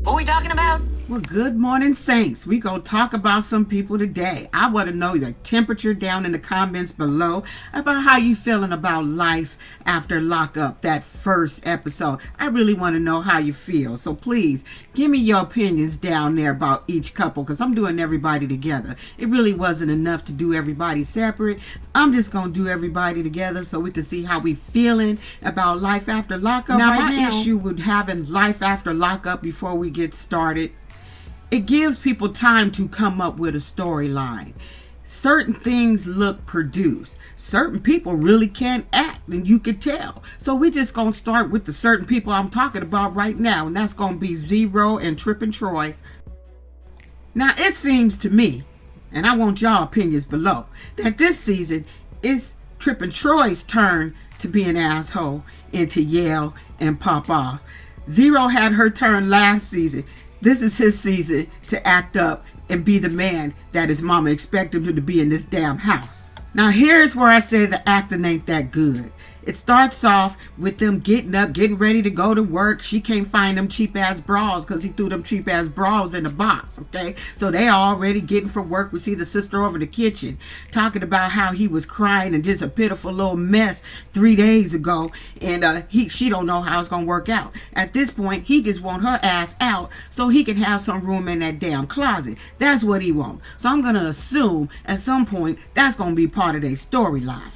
What we talking about? Well, good morning, Saints. We gonna talk about some people today. I want to know your temperature down in the comments below about how you feeling about life after Lockup, that first episode. I really want to know how you feel. So please give me your opinions down there about each couple, because I'm doing everybody together. It really wasn't enough to do everybody separate. So I'm just gonna do everybody together so we can see how we feeling about life after Lockup. Now, my issue with having life after Lockup before we get started, it gives people time to come up with a storyline. Certain things look produced. Certain people really can't act, and you can tell. So we're just going to start with the certain people I'm talking about right now, and that's going to be Zoi and Troy. Now, it seems to me, and I want y'all opinions below, that this season it's Troy's turn to be an asshole and to yell and pop off. Zoi had her turn last season. This is his season to act up and be the man that his mama expected him to be in this damn house. Now here's where I say the acting ain't that good. It starts off with them getting up, getting ready to go to work. She can't find them cheap ass bras because he threw them cheap ass bras in the box, okay? So they already getting from work. We see the sister over in the kitchen talking about how he was crying and just a pitiful little mess 3 days ago, and she don't know how it's gonna work out. At this point, he just want her ass out so he can have some room in that damn closet. That's what he want. So I'm gonna assume at some point that's gonna be part of their storyline.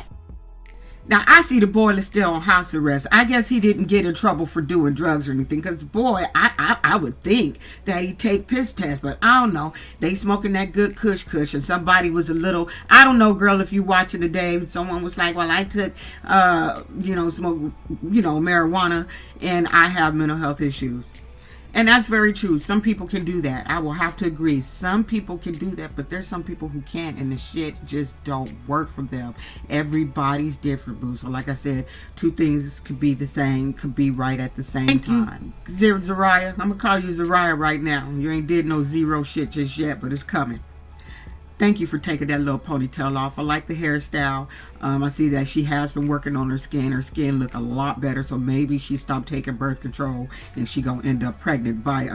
Now, I see the boy is still on house arrest. I guess he didn't get in trouble for doing drugs or anything, because the boy, I would think that he'd take piss tests, but I don't know. They smoking that good kush, and somebody was a little, I don't know, girl, if you watching today, someone was like, well, I took, smoke, marijuana, and I have mental health issues. And that's very true. Some people can do that. I will have to agree. Some people can do that, but there's some people who can't, and the shit just don't work for them. Everybody's different, boo. So like I said, two things could be the same, could be right at the same time. Zeruiah. I'm going to call you Zeruiah right now. You ain't did no zero shit just yet, but it's coming. Thank you for taking that little ponytail off. I like the hairstyle. I see that she has been working on her skin. Her skin look a lot better, so maybe she stopped taking birth control and she gonna end up pregnant by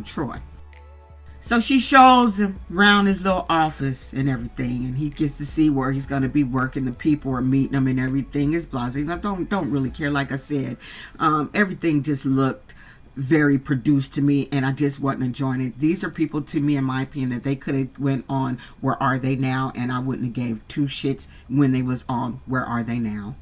Troy. So she shows him around his little office and everything, and he gets to see where he's gonna be working. The people are meeting him and everything. It's blasé. I don't really care. Like I said, everything just looked very produced to me, and I just wasn't enjoying it. These are people, to me, in my opinion, that they could have went on Where Are They Now, and I wouldn't have gave two shits when they was on Where Are They Now.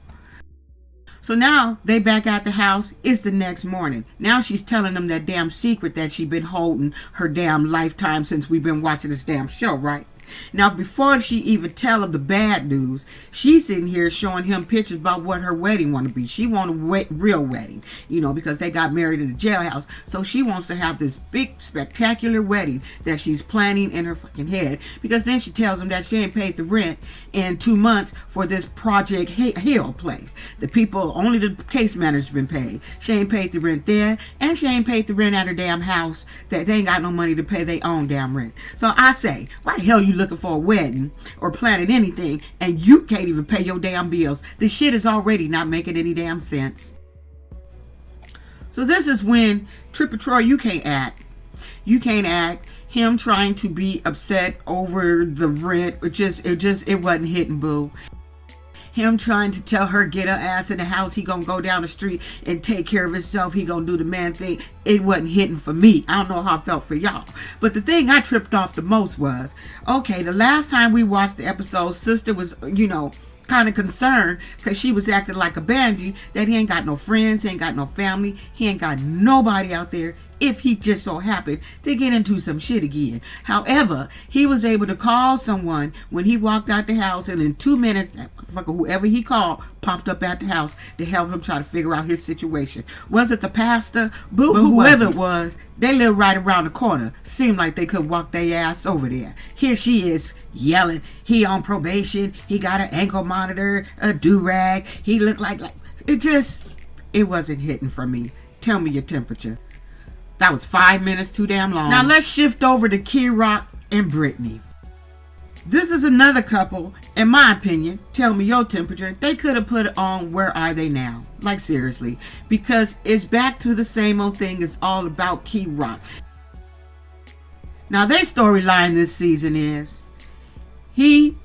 So now they back at the house. It's the next morning. Now she's telling them that damn secret that she been holding her damn lifetime since we've been watching this damn show, right? Now, before she even tell him the bad news, she's sitting here showing him pictures about what her wedding want to be. She want a real wedding, because they got married in the jailhouse. So she wants to have this big, spectacular wedding that she's planning in her fucking head. Because then she tells him that she ain't paid the rent in 2 months for this Project Hill place. The people, only the case manager's been paid. She ain't paid the rent there, and she ain't paid the rent at her damn house that they ain't got no money to pay their own damn rent. So I say, why the hell you looking for a wedding or planning anything and you can't even pay your damn bills? This shit is already not making any damn sense. So this is when Troy, you can't act. You can't act. Him trying to be upset over the rent, it wasn't hitting, boo. Him trying to tell her get her ass in the house, he gonna go down the street and take care of himself, he gonna do the man thing, it wasn't hitting for me. I don't know how I felt for y'all. But the thing I tripped off the most was, okay, the last time we watched the episode, sister was, kind of concerned because she was acting like a banshee, that he ain't got no friends, he ain't got no family, he ain't got nobody out there if he just so happened to get into some shit again. However, he was able to call someone when he walked out the house, and in 2 minutes, whoever he called popped up at the house to help him try to figure out his situation. Was it the pastor? Boo, whoever it was, they live right around the corner. Seemed like they could walk their ass over there. Here she is yelling. He on probation. He got an ankle monitor, a do-rag. He looked like it wasn't hitting for me. Tell me your temperature. That was 5 minutes too damn long. Now let's shift over to Rock and Britney. This is another couple, in my opinion, tell me your temperature, they could have put it on Where Are They Now? Like seriously. Because it's back to the same old thing. It's all about Rock. Now their storyline this season is he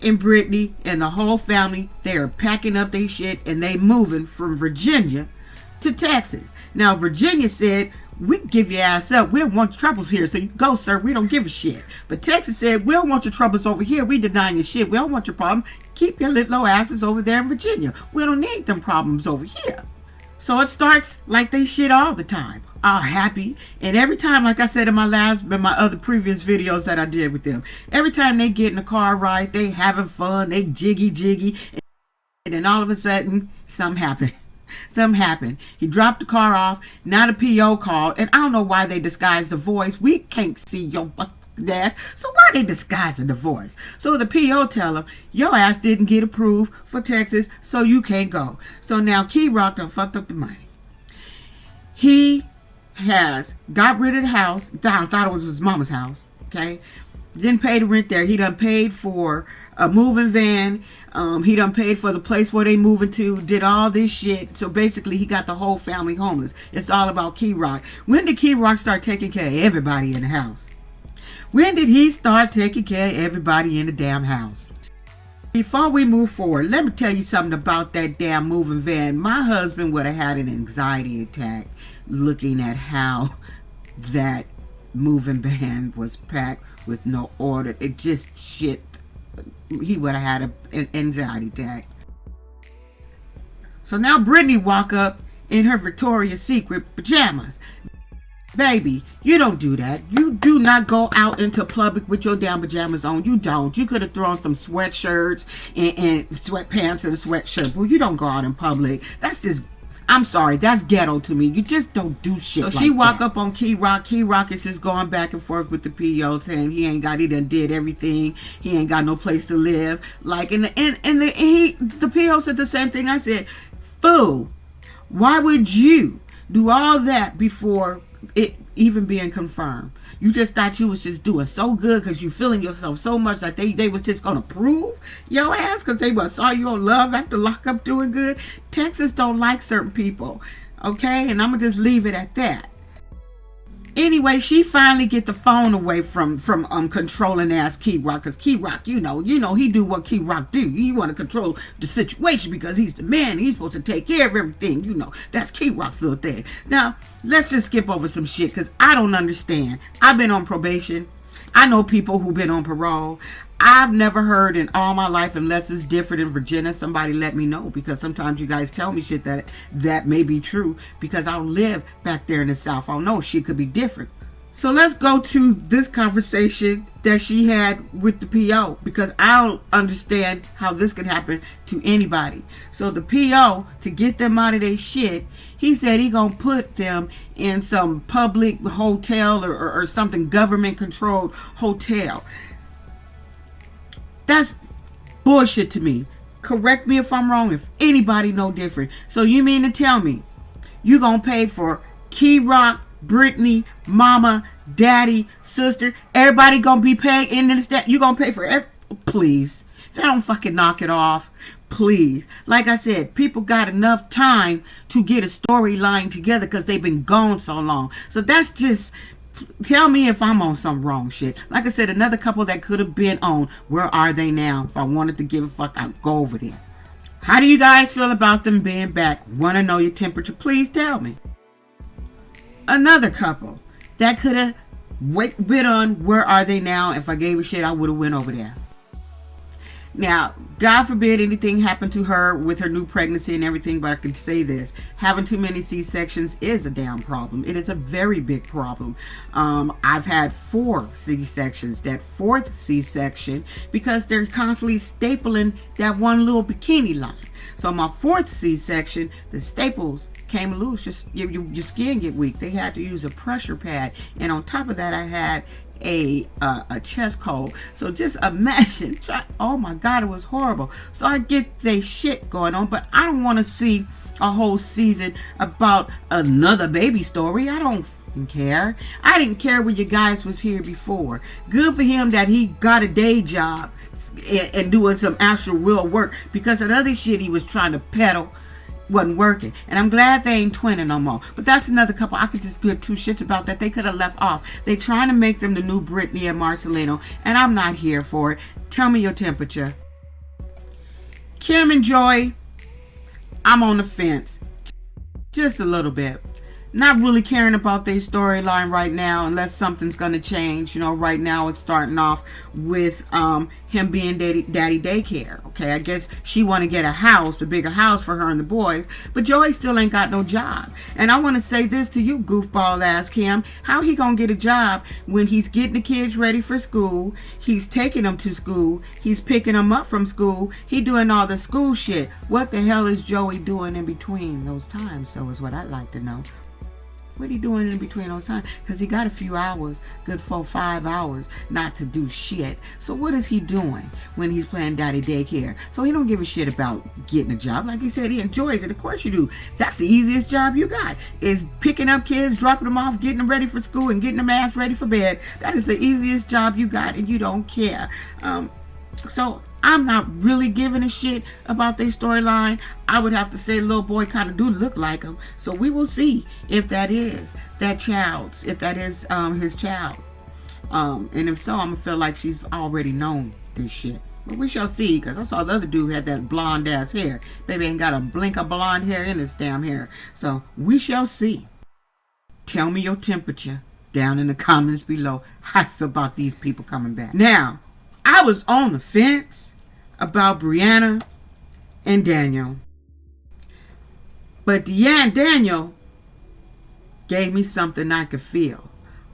and Britney and the whole family, they are packing up their shit and they moving from Virginia to Texas. Now Virginia said, we give your ass up. We don't want your troubles here. So you go, sir. We don't give a shit. But Texas said, we don't want your troubles over here. We denying your shit. We don't want your problem. Keep your little asses over there in Virginia. We don't need them problems over here. So it starts like they shit all the time. All happy. And every time, like I said in my other previous videos that I did with them, every time they get in a car ride, they having fun. They jiggy. And then all of a sudden, something happened. Something happened. He dropped the car off. Now the PO called. And I don't know why they disguised the voice. We can't see your ass. So why they disguising the voice? So the PO tell him, your ass didn't get approved for Texas, so you can't go. So now Key Rock done fucked up the money. He has got rid of the house. I thought it was his mama's house. Okay. Didn't pay the rent there. He done paid for a moving van. He done paid for the place where they moving to. Did all this shit. So basically, he got the whole family homeless. It's all about Key Rock. When did Key Rock start taking care of everybody in the house? When did he start taking care of everybody in the damn house? Before we move forward, let me tell you something about that damn moving van. My husband would have had an anxiety attack looking at how that moving van was packed with no order. It just shit. He would have had an anxiety attack. So now Britney walk up in her Victoria's Secret pajamas. Baby, you don't do that. You do not go out into public with your damn pajamas on. You don't. You could have thrown some sweatshirts and sweatpants and a sweatshirt. Well, you don't go out in public. That's just, I'm sorry, that's ghetto to me. You just don't do shit. So like she walk up on Key Rock. Key Rock is just going back and forth with the PO saying he done did everything. He ain't got no place to live. Like, the PO said the same thing I said. Fool, why would you do all that before it even being confirmed? You just thought you was just doing so good because you feeling yourself so much that they was just gonna prove your ass because they saw you on Love After Lockup doing good. Texas don't like certain people, okay? And I'm gonna just leave it at that. Anyway, she finally get the phone away from controlling ass Key Rock, because Key Rock, you know he do what Key Rock do. He want to control the situation because he's the man. He's supposed to take care of everything. That's Key Rock's little thing. Now let's just skip over some shit because I don't understand. I've been on probation. I know people who've been on parole. I've never heard in all my life, unless it's different in Virginia, somebody let me know, because sometimes you guys tell me shit that may be true because I don't live back there in the South. I don't know, shit could be different. So let's go to this conversation that she had with the PO, because I don't understand how this can happen to anybody. So the PO, to get them out of their shit, he said he gonna put them in some public hotel or something government controlled hotel. That's bullshit to me. Correct me if I'm wrong, if anybody know different. So you mean to tell me you gonna pay for Key Rock, Britney, mama, daddy, sister, everybody gonna be paid in this, that you gonna pay for please. If I don't fucking knock it off, please. Like I said, people got enough time to get a storyline together because they've been gone so long. So that's just, tell me if I'm on some wrong shit. Like I said, another couple that could have been on, where are they now? If I wanted to give a fuck, I'd go over there. How do you guys feel about them being back? Want to know your temperature? Please tell me. Another couple that could have been on, where are they now? If I gave a shit, I would have went over there. Now, God forbid anything happened to her with her new pregnancy and everything, but I can say this. Having too many C-sections is a damn problem. It is a very big problem. I've had 4 C-sections. That 4th C-section, because they're constantly stapling that one little bikini line. So my 4th C-section, the staples came loose. Your skin get weak. They had to use a pressure pad. And on top of that, I had a chest cold. So just imagine, oh my God, it was horrible. So I get they shit going on, but I don't want to see a whole season about another baby story. I don't care. I didn't care when you guys was here before. Good for him that he got a day job and doing some actual real work, because of other shit he was trying to peddle, wasn't working. And I'm glad they ain't twinning no more. But that's another couple I could just give two shits about that they could have left off. They trying to make them the new Britney and Marcelino, and I'm not here for it. Tell me your temperature. Kim and Joy, I'm on the fence. Just a little bit. Not really caring about their storyline right now unless something's going to change. You know, right now it's starting off with him being daddy daycare. Okay, I guess she want to get a house, a bigger house for her and the boys, but Joey still ain't got no job. And I want to say this to you, goofball ass Kim. How he going to get a job when he's getting the kids ready for school, he's taking them to school, he's picking them up from school, he doing all the school shit. What the hell is Joey doing in between those times, though, is what I'd like to know. What he doing in between those times? Because he got a few hours, good 4-5 hours, not to do shit. So what is he doing when he's playing daddy daycare? So he don't give a shit about getting a job. Like he said, he enjoys it. Of course you do. That's the easiest job you got, is picking up kids, dropping them off, getting them ready for school, and getting them ass ready for bed. That is the easiest job you got, and you don't care. So I'm not really giving a shit about their storyline. I would have to say little boy kind of do look like him. So we will see if that is that child's, if that is his child. And if so, I'm going to feel like she's already known this shit. But we shall see, because I saw the other dude had that blonde ass hair. Baby ain't got a blink of blonde hair in his damn hair. So we shall see. Tell me your temperature down in the comments below. How I feel about these people coming back. Now, I was on the fence about Brianne and Daniel. But Daniel gave me something I could feel.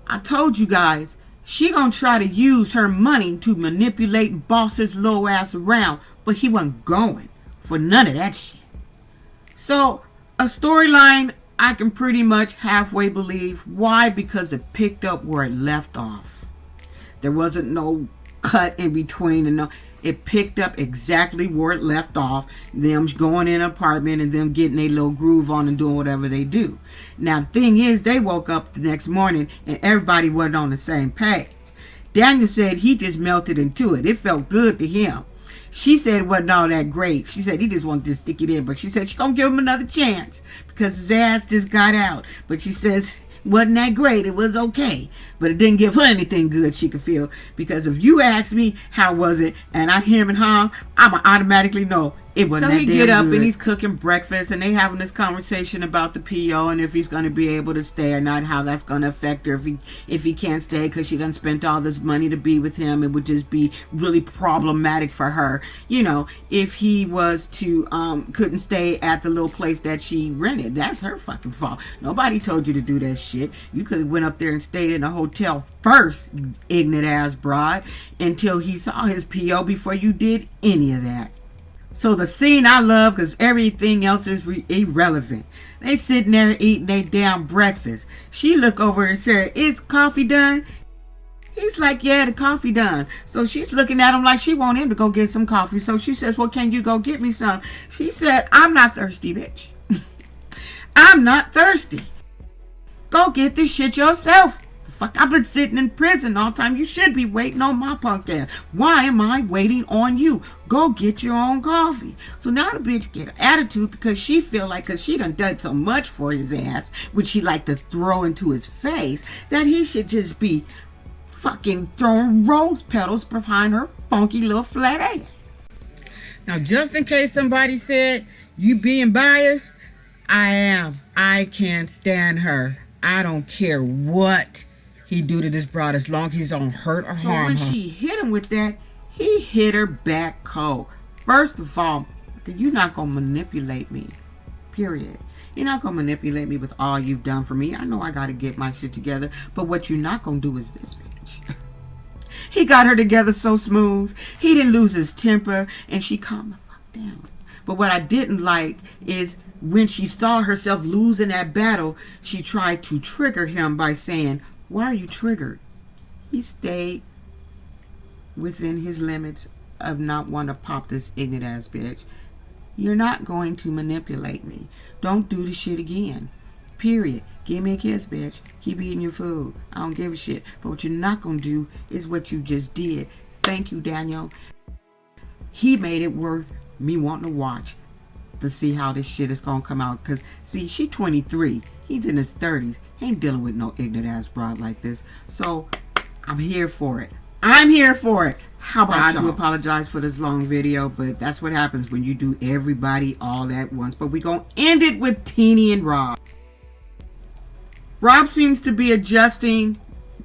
I told you guys, she gonna try to use her money to manipulate boss's low ass around, but he wasn't going for none of that shit. So, a storyline I can pretty much halfway believe. Why? Because it picked up where it left off. There wasn't no cut in between, and no, it picked up exactly where it left off. Them going in an apartment and them getting a little groove on and doing whatever they do. Now the thing is, they woke up the next morning and everybody wasn't on the same page. Daniel said he just melted into it. It felt good to him. She said it wasn't all that great. She said he just wanted to stick it in, but she said she's gonna give him another chance because his ass just got out. But she says wasn't that great. It was okay, but it didn't give her anything good she could feel. Because if you ask me how was it, and I hear him and hum, I'ma automatically know it wasn't. So he get up and he's cooking breakfast, and they having this conversation about the PO and if he's going to be able to stay or not, how that's going to affect her if he can't stay because she done spent all this money to be with him. It would just be really problematic for her, you know, if he was to couldn't stay at the little place that she rented. That's her fucking fault. Nobody told you to do that shit. You could have went up there and stayed in a hotel first, ignorant ass broad, until he saw his PO before you did any of that. So the scene I love, because everything else is irrelevant. They sitting there eating their damn breakfast. She look over and said, "Is coffee done?" He's like, "Yeah, the coffee done." So she's looking at him like she want him to go get some coffee. So she says, "Well, can you go get me some?" She said, "I'm not thirsty, bitch. I'm not thirsty. Go get this shit yourself. Fuck, I've been sitting in prison all the time. You should be waiting on my punk ass. Why am I waiting on you? Go get your own coffee." So now the bitch get an attitude because she feel like, because she done so much for his ass, which she like to throw into his face, that he should just be fucking throwing rose petals behind her funky little flat ass. Now, just in case somebody said you being biased, I am. I can't stand her. I don't care what he do to this broad as long as he's don't hurt or harm her. So when she hit him with that, he hit her back cold. First of all, you're not going to manipulate me. Period. You're not going to manipulate me with all you've done for me. I know I got to get my shit together. But what you're not going to do is this, bitch. He got her together so smooth. He didn't lose his temper. And she calmed the fuck down. But what I didn't like is when she saw herself losing that battle, she tried to trigger him by saying, "Why are you triggered?" He stayed within his limits of not wanting to pop this ignorant ass bitch. You're not going to manipulate me. Don't do the shit again. Period. Give me a kiss, bitch. Keep eating your food. I don't give a shit. But what you're not going to do is what you just did. Thank you, Daniel. He made it worth me wanting to watch to see how this shit is gonna come out. Cause see, she 23, he's in his 30s. He ain't dealing with no ignorant ass broad like this. So I'm here for it. I'm here for it. How about y'all? I do apologize for this long video, but that's what happens when you do everybody all at once. But we gonna end it with Teenie and Rob. Rob seems to be adjusting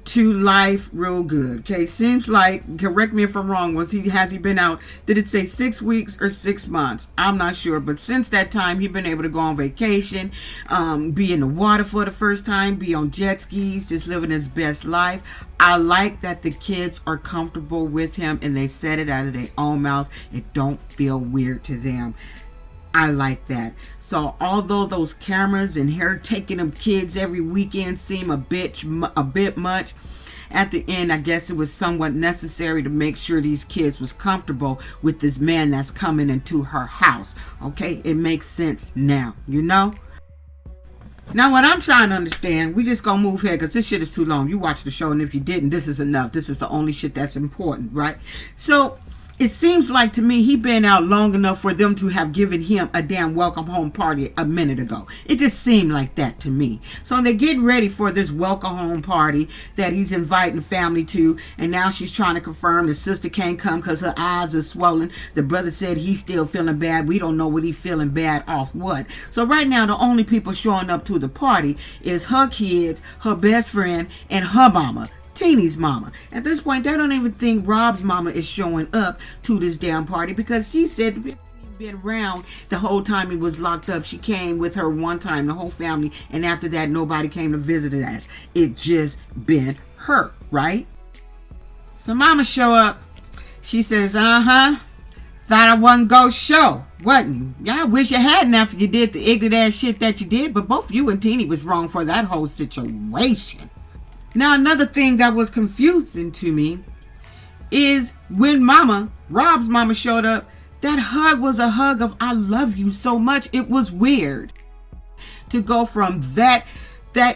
to life real good. Okay, seems like, correct me if I'm wrong, has he been out, did it say 6 weeks or 6 months? I'm not sure, but since that time he's been able to go on vacation, be in the water for the first time, be on jet skis, just living his best life. I like that the kids are comfortable with him and they said it out of their own mouth. It don't feel weird to them. I like that. So although those cameras and her taking them kids every weekend seem a bit much, at the end I guess it was somewhat necessary to make sure these kids was comfortable with this man that's coming into her house. Okay, it makes sense now, you know. Now what I'm trying to understand, we just gonna move here because this shit is too long. You watch the show, and if you didn't, this is enough. This is the only shit that's important, right? So it seems like to me he been out long enough for them to have given him a damn welcome home party a minute ago. It just seemed like that to me. So they're getting ready for this welcome home party that he's inviting family to, and now she's trying to confirm the sister can't come because her eyes are swollen. The brother said he's still feeling bad. We don't know what he's feeling bad off what. So right now the only people showing up to the party is her kids, her best friend, and her mama, Teenie's mama. At this point, they don't even think Rob's mama is showing up to this damn party because she said he's been around the whole time he was locked up. She came with her one time, the whole family, and after that, nobody came to visit us. It just been her, right? So mama show up. She says, thought I wasn't go show. Wasn't. Yeah, I wish you hadn't after you did the ignorant ass shit that you did, but both you and Teenie was wrong for that whole situation. Now, another thing that was confusing to me is when Rob's mama showed up, that hug was a hug of I love you so much. It was weird to go from that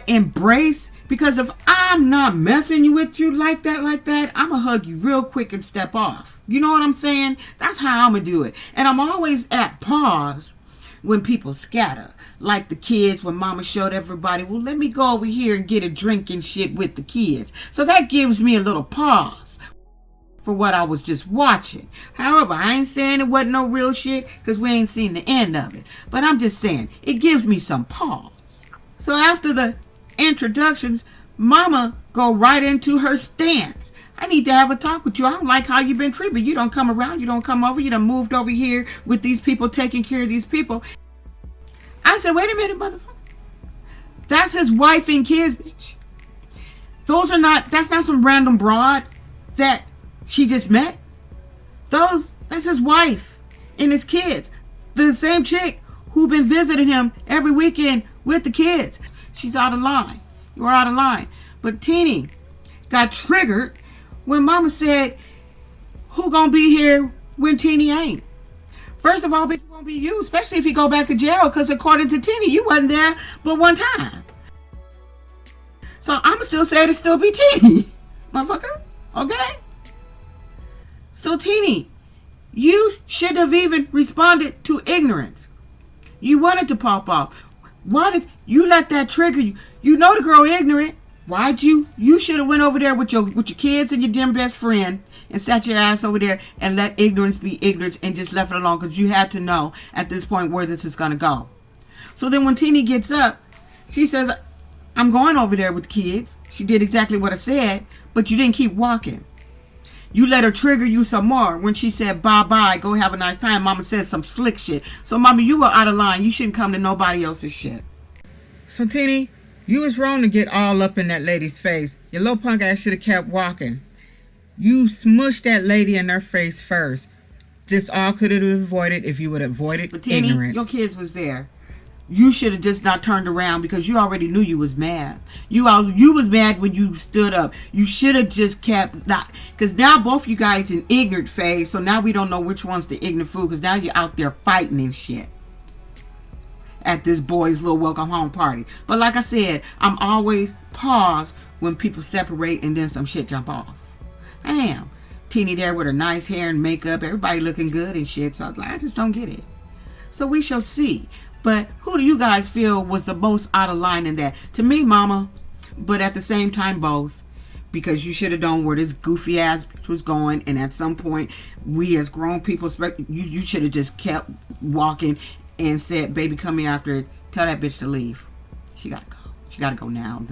embrace, because if I'm not messing with you like that, I'm gonna hug you real quick and step off. You know what I'm saying? That's how I'm gonna do it. And I'm always at pause when people scatter. Like the kids, when mama showed everybody, well, let me go over here and get a drink and shit with the kids. So that gives me a little pause for what I was just watching. However, I ain't saying it wasn't no real shit because we ain't seen the end of it. But I'm just saying, it gives me some pause. So after the introductions, mama go right into her stance. I need to have a talk with you. I don't like how you've been treated. You don't come around. You don't come over. You done moved over here with these people, taking care of these people. I said, wait a minute, motherfucker. That's his wife and kids, bitch. That's not some random broad that she just met. That's his wife and his kids. The same chick who been visiting him every weekend with the kids. She's out of line. You're out of line. But Teenie got triggered when mama said, who gonna be here when Teenie ain't? First of all, bitch, it won't be you, especially if you go back to jail, because according to Teenie, you wasn't there but one time. So I'ma still say it'll still be Teenie, motherfucker. Okay? So Teenie, you should have even responded to ignorance. You wanted to pop off. Why did you let that trigger you? You know the girl ignorant. Why'd you should have went over there with your kids and your damn best friend and sat your ass over there and let ignorance be ignorance and just left it alone, because you had to know at this point where this is going to go. So then when Teenie gets up, she says, I'm going over there with the kids. She did exactly what I said, but you didn't keep walking. You let her trigger you some more when she said, bye-bye, go have a nice time. Mama said some slick shit. So, mama, you were out of line. You shouldn't come to nobody else's shit. So, Teenie, you was wrong to get all up in that lady's face. Your little punk ass should have kept walking. You smushed that lady in her face first. This all could have been avoided if you would have avoided ignorance. Your kids was there. You should have just not turned around because you already knew you was mad. You was mad when you stood up. You should have just kept not, because now both you guys in ignorant phase. So now we don't know which one's the ignorant fool, because now you're out there fighting and shit at this boy's little welcome home party. But like I said, I'm always pause when people separate and then some shit jump off. I am. Teenie there with her nice hair and makeup, everybody looking good and shit. So I just don't get it. So we shall see. But who do you guys feel was the most out of line in that? To me, Mama, but at the same time, both. Because you should have known where this goofy ass was going, and at some point, we as grown people, you should have just kept walking and said, "Baby, come here after. Tell that bitch to leave. She gotta go. She gotta go now.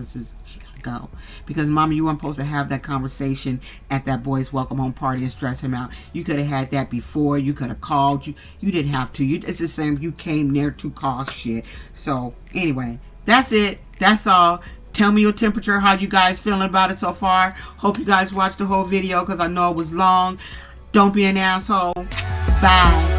She gotta go." Because, Mama, you weren't supposed to have that conversation at that boy's welcome home party and stress him out. You could have had that before. You could have called. You didn't have to. It's the same. You came there to cause shit. So anyway, that's it. That's all. Tell me your temperature, how you guys feeling about it so far. Hope you guys watched the whole video because I know it was long. Don't be an asshole. Bye.